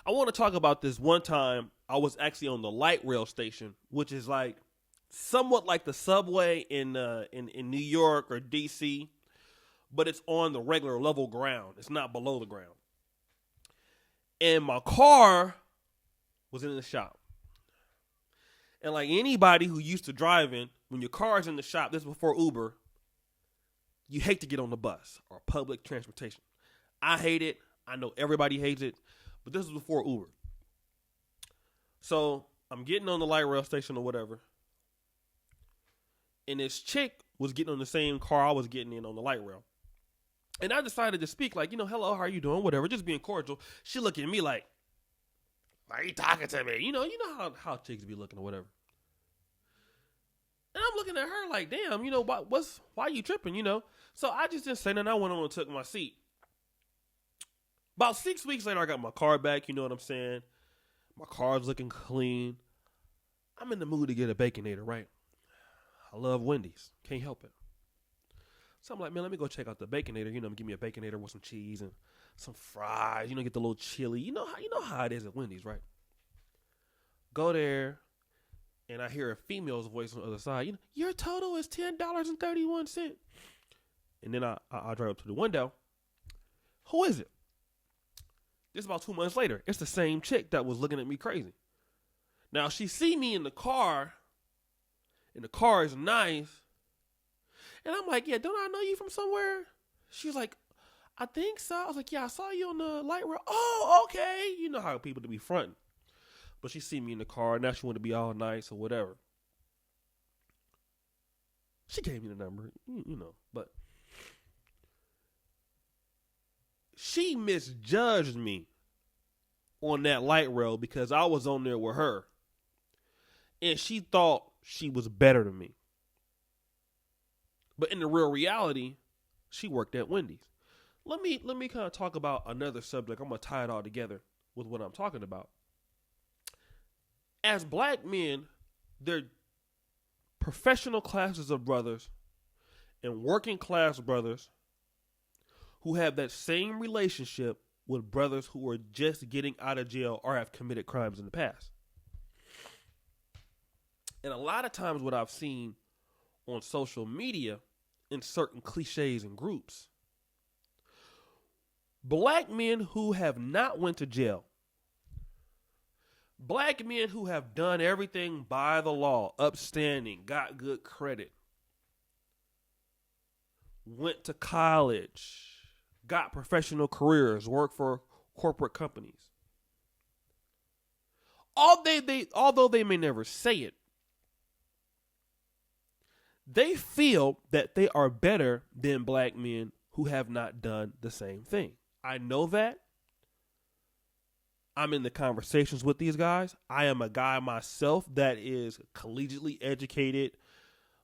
I want to talk about this one time I was actually on the light rail station, which is like somewhat like the subway in New York or DC, but it's on the regular level ground. It's not below the ground. And my car was in the shop. And like anybody who used to driving, when your car is in the shop, this is before Uber, you hate to get on the bus or public transportation. I hate it. I know everybody hates it, but this was before Uber. So I'm getting on the light rail station or whatever, and this chick was getting on the same car I was getting in on the light rail. And I decided to speak like, hello, how are you doing? Whatever, just being cordial. She looking at me like, why are you talking to me? You know how chicks be looking or whatever. And I'm looking at her like, damn, why you tripping, So I just didn't say nothing. I went on and took my seat. About 6 weeks later, I got my car back, you know what I'm saying? My car's looking clean. I'm in the mood to get a Baconator, right? I love Wendy's. Can't help it. So I'm like, man, let me go check out the Baconator. Give me a Baconator with some cheese and some fries. Get the little chili. You know how it is at Wendy's, right? Go there, and I hear a female's voice on the other side. Your total is $10.31. And then I drive up to the window. Who is it? This is about 2 months later. It's the same chick that was looking at me crazy. Now, she see me in the car, and the car is nice. And I'm like, yeah, don't I know you from somewhere? She's like, I think so. I was like, yeah, I saw you on the light rail. Oh, okay. You know how people to be fronting. But she see me in the car. Now she want to be all nice or whatever. She gave me the number, but she misjudged me on that light rail because I was on there with her. And she thought she was better than me. But in the real reality, she worked at Wendy's. Let me kind of talk about another subject. I'm going to tie it all together with what I'm talking about. As black men, they're professional classes of brothers and working class brothers who have that same relationship with brothers who are just getting out of jail or have committed crimes in the past. And a lot of times what I've seen on social media in certain cliches and groups, black men who have not went to jail, black men who have done everything by the law, upstanding, got good credit, went to college, got professional careers, worked for corporate companies. Although they may never say it, they feel that they are better than black men who have not done the same thing. I know that. I'm in the conversations with these guys. I am a guy myself that is collegiately educated,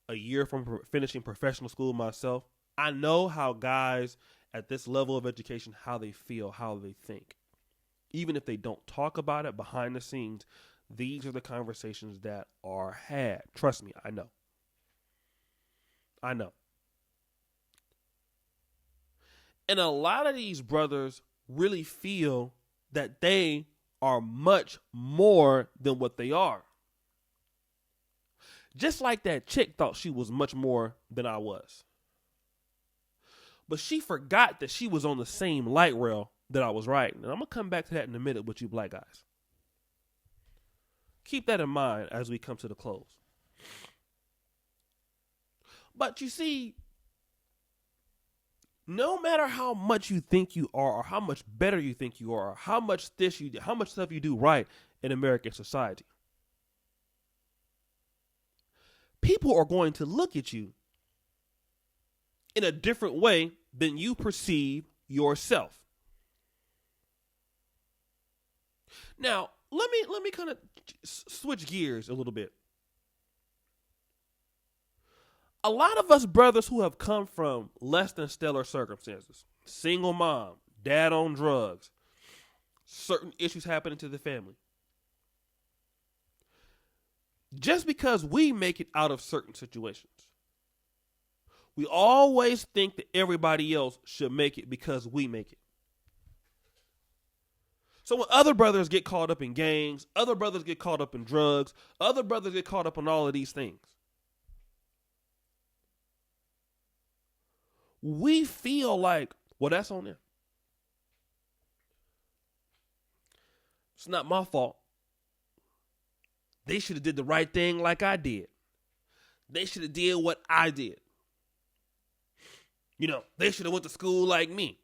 a year from finishing professional school myself. I know how guys at this level of education, how they feel, how they think. Even if they don't talk about it behind the scenes, these are the conversations that are had. Trust me, I know. And a lot of these brothers really feel that they are much more than what they are. Just like that chick thought she was much more than I was. But she forgot that she was on the same light rail that I was riding. And I'm going to come back to that in a minute with you black guys. Keep that in mind as we come to the close. But you see, no matter how much you think you are, or how much better you think you are, or how much stuff you do right in American society, people are going to look at you in a different way than you perceive yourself. Now, let me kind of switch gears a little bit. A lot of us brothers who have come from less than stellar circumstances, single mom, dad on drugs, certain issues happening to the family. Just because we make it out of certain situations, we always think that everybody else should make it because we make it. So when other brothers get caught up in gangs, other brothers get caught up in drugs, other brothers get caught up in all of these things, we feel like, well, that's on them. It's not my fault. They should have did the right thing like I did. They should have did what I did. They should have went to school like me.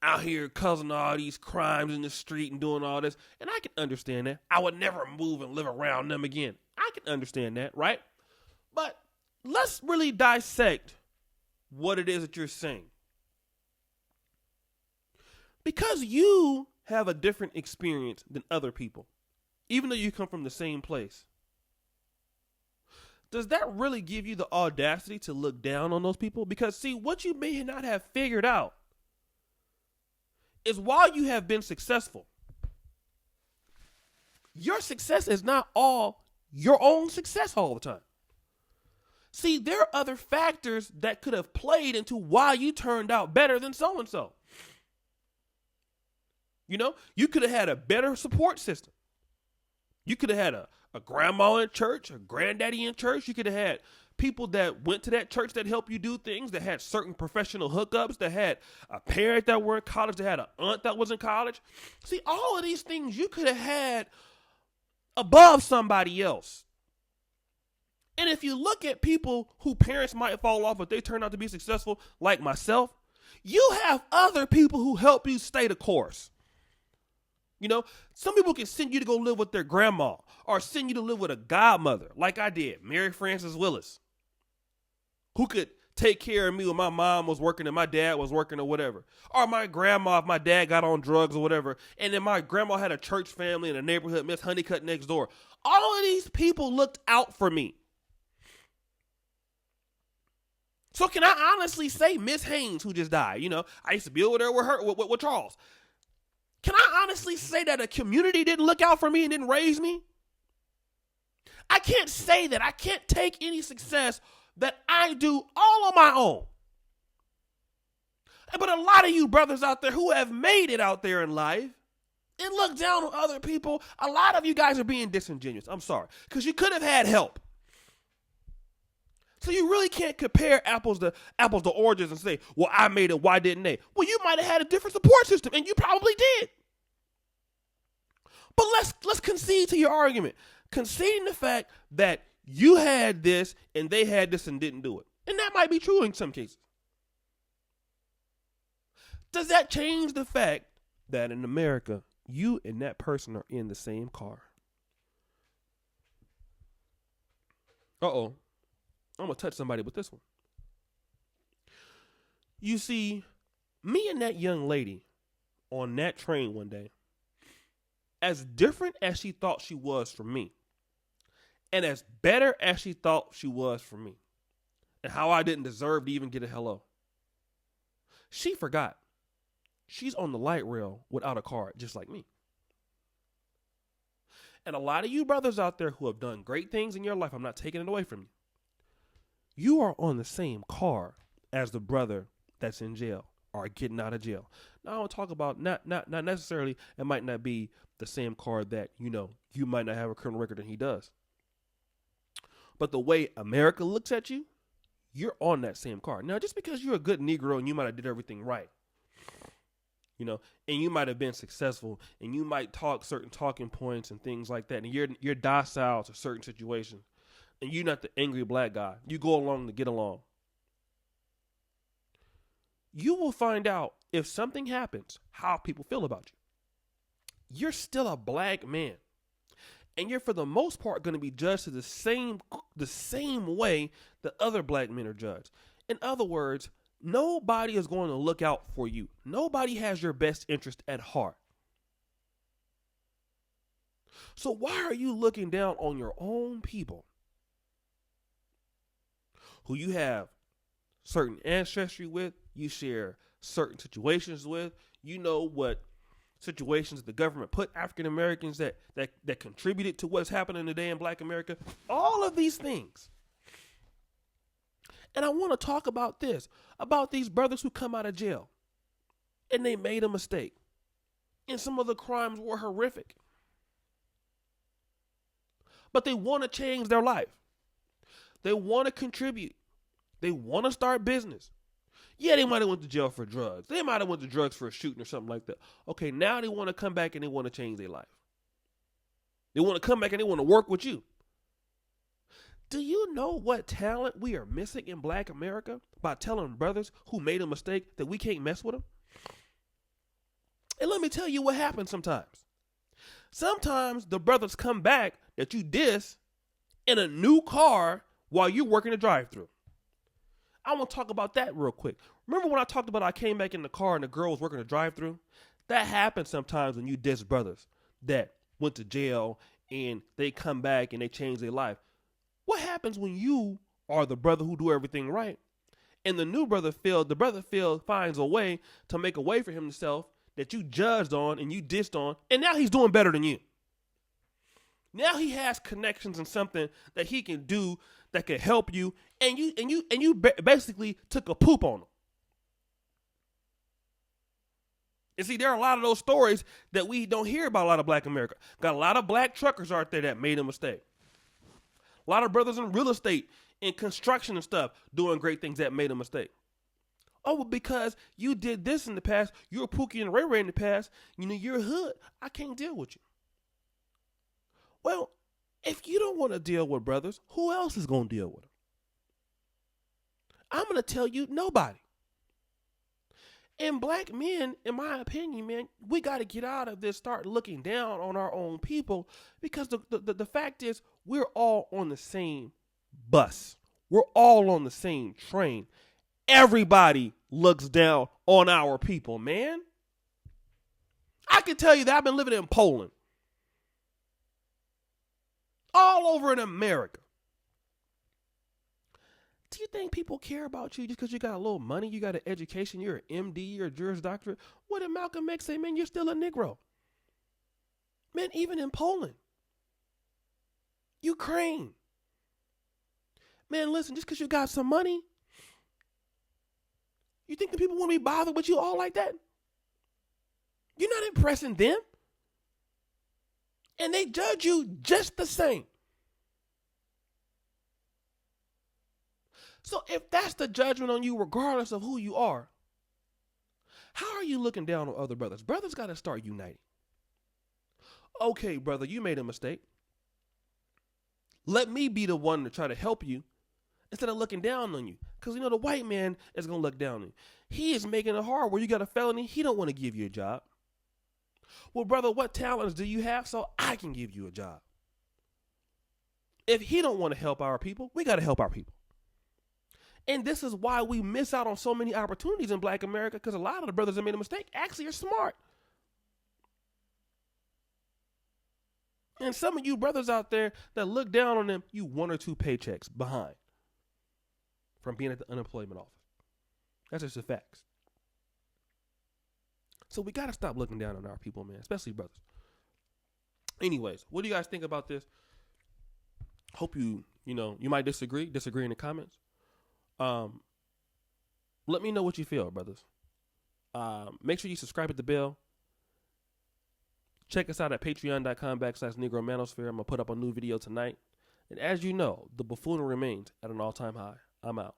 Out here causing all these crimes in the street and doing all this. And I can understand that. I would never move and live around them again. I can understand that, right? But let's really dissect what it is that you're saying. Because you have a different experience than other people, even though you come from the same place, does that really give you the audacity to look down on those people? Because, see, what you may not have figured out is while you have been successful, your success is not all your own success all the time. See, there are other factors that could have played into why you turned out better than so-and-so. You could have had a better support system. You could have had a grandma in church, a granddaddy in church. You could have had people that went to that church that helped you do things, that had certain professional hookups, that had a parent that were in college, that had an aunt that was in college. See, all of these things you could have had above somebody else. And if you look at people who parents might fall off, but they turn out to be successful, like myself, you have other people who help you stay the course. Some people can send you to go live with their grandma or send you to live with a godmother, like I did, Mary Frances Willis, who could take care of me when my mom was working and my dad was working or whatever. Or my grandma if my dad got on drugs or whatever. And then my grandma had a church family in a neighborhood, Miss Honeycutt next door. All of these people looked out for me. So can I honestly say Miss Haynes, who just died, I used to be over there with her, with Charles. Can I honestly say that a community didn't look out for me and didn't raise me? I can't say that. I can't take any success that I do all on my own. But a lot of you brothers out there who have made it out there in life and look down on other people, a lot of you guys are being disingenuous. I'm sorry. Because you could have had help. So you really can't compare apples to oranges and say, well, I made it, why didn't they? Well, you might have had a different support system, and you probably did. But let's concede to your argument. Conceding the fact that you had this and they had this and didn't do it. And that might be true in some cases. Does that change the fact that in America, you and that person are in the same car? Uh-oh. I'm going to touch somebody with this one. You see, me and that young lady on that train one day, as different as she thought she was from me, and as better as she thought she was from me, and how I didn't deserve to even get a hello, she forgot. She's on the light rail without a card, just like me. And a lot of you brothers out there who have done great things in your life, I'm not taking it away from you. You are on the same car as the brother that's in jail or getting out of jail. Now, I don't talk about not necessarily, it might not be the same car that, you might not have a criminal record and he does. But the way America looks at you, you're on that same car. Now, just because you're a good Negro and you might have did everything right, and you might have been successful and you might talk certain talking points and things like that, and you're docile to certain situations, and you're not the angry black guy. You go along to get along. You will find out if something happens, how people feel about you. You're still a black man. And you're, for the most part, going to be judged to the same way that other black men are judged. In other words, nobody is going to look out for you. Nobody has your best interest at heart. So why are you looking down on your own people who you have certain ancestry with, you share certain situations with, you know what situations the government put African Americans that contributed to what's happening today in Black America, all of these things. And I want to talk about this, about these brothers who come out of jail. and they made a mistake. And some of the crimes were horrific. But they want to change their life. They want to contribute. They want to start business. Yeah, they might have went to jail for drugs. They might have went to drugs for a shooting or something like that. Okay, now they want to come back and they want to change their life. They want to come back and they want to work with you. Do you know what talent we are missing in Black America by telling brothers who made a mistake that we can't mess with them? And let me tell you what happens sometimes. Sometimes the brothers come back that you diss in a new car while you're working the drive-thru. I want to talk about that real quick. Remember when I talked about I came back in the car and the girl was working the drive-thru? That happens sometimes when you diss brothers that went to jail and they come back and they change their life. What happens when you are the brother who do everything right and the new brother finds a way to make a way for himself that you judged on and you dissed on, and now he's doing better than you. Now he has connections and something that he can do that can help you, and you basically took a poop on him. And see, there are a lot of those stories that we don't hear about a lot of Black America. Got a lot of black truckers out there that made a mistake. A lot of brothers in real estate and construction and stuff doing great things that made a mistake. Oh, well, because you did this in the past, you were Pookie and Ray Ray in the past, you're a hood, I can't deal with you. Well, if you don't want to deal with brothers, who else is going to deal with them? I'm going to tell you, nobody. And black men, in my opinion, man, we got to get out of this, start looking down on our own people, because the fact is we're all on the same bus. We're all on the same train. Everybody looks down on our people, man. I can tell you that I've been living in Poland. All over in America. Do you think people care about you just because you got a little money, you got an education, you're an MD, you're a Juris Doctorate? What did Malcolm X say, man? You're still a Negro. Man, even in Poland. Ukraine. Man, listen, just because you got some money, you think the people want to be bothered with you all like that? You're not impressing them. And they judge you just the same. So if that's the judgment on you, regardless of who you are, how are you looking down on other brothers? Brothers got to start uniting. Okay, brother, you made a mistake. Let me be the one to try to help you instead of looking down on you. Because, the white man is going to look down on you. He is making it hard where you got a felony. He don't want to give you a job. Well, brother, what talents do you have so I can give you a job? If he don't want to help our people, we got to help our people. And this is why we miss out on so many opportunities in Black America, because a lot of the brothers that made a mistake actually are smart. And some of you brothers out there that look down on them, you 1 or 2 paychecks behind from being at the unemployment office. That's just the facts. So we got to stop looking down on our people, man, especially brothers. Anyways, what do you guys think about this? Hope you might disagree in the comments. Let me know what you feel, brothers. Make sure you subscribe at the bell. Check us out at patreon.com/Negro Manosphere. I'm going to put up a new video tonight. And as you know, the buffoonery remains at an all-time high. I'm out.